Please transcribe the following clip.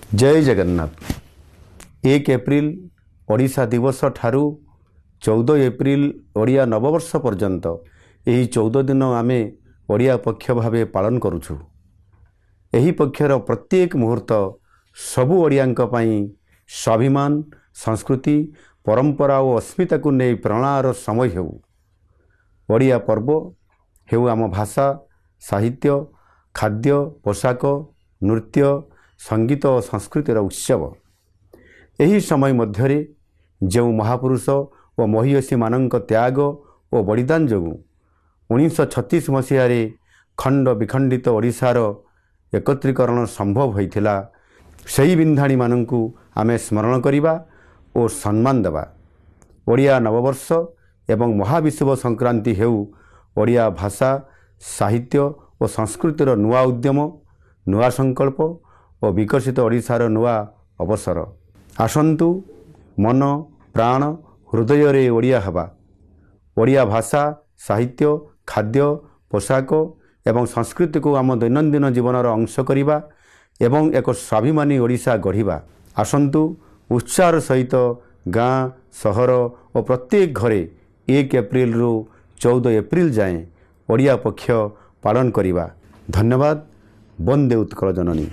जय जगन्नाथ। 1 एप्रिल ओडिशा दिवस ठारू 14 एप्रिल ओडिया नववर्ष पर्यंत यही 14 दिन आमे ओडिया पक्ष भावे पालन करुछु। एही पक्षर प्रत्येक मुहूर्त सबु ओडियांक पई स्वाभिमान, संस्कृति, परंपरा और अस्मिता को नहीं प्रेरणार समय हेउ। ओडिया पर्व हेउ आम भाषा, साहित्य, खाद्य, पोशाक, नृत्य, संगीत और संस्कृतिर उत्सव। यही समय मध्यरे जो महापुरुष और महिषी मानक त्याग और बलिदान जो 1936 मसीह खंड विखंडित ओडिशार एकत्रीकरण संभव होइथिला, सही बिंधाणी मानकु आमे स्मरण करिबा और सम्मान देवा। ओडिया नववर्ष एवं महाविश्व संक्रांति हेउ ओडिया भाषा, साहित्य और संस्कृतिर नुआ उद्यम, नुआ संकल्प और विकसित ओडिशार नुआ अवसर। आसंतु मन प्राण हृदय रे ओडिया हवा। ओडिया भाषा, साहित्य, खाद्य, पोशाक एवं संस्कृति को आम दैनंदिन जीवनर अंश करिबा एवं एक स्वाभिमानी ओडिशा गढ़िबा। आसंतु उत्साह सहित गाँ, सहर और प्रत्येक घरे 1 एप्रिल रु 14 एप्रिल जाए ओडिया पक्ष पालन करिबा। धन्यवाद। वंदे उत्कल जननी।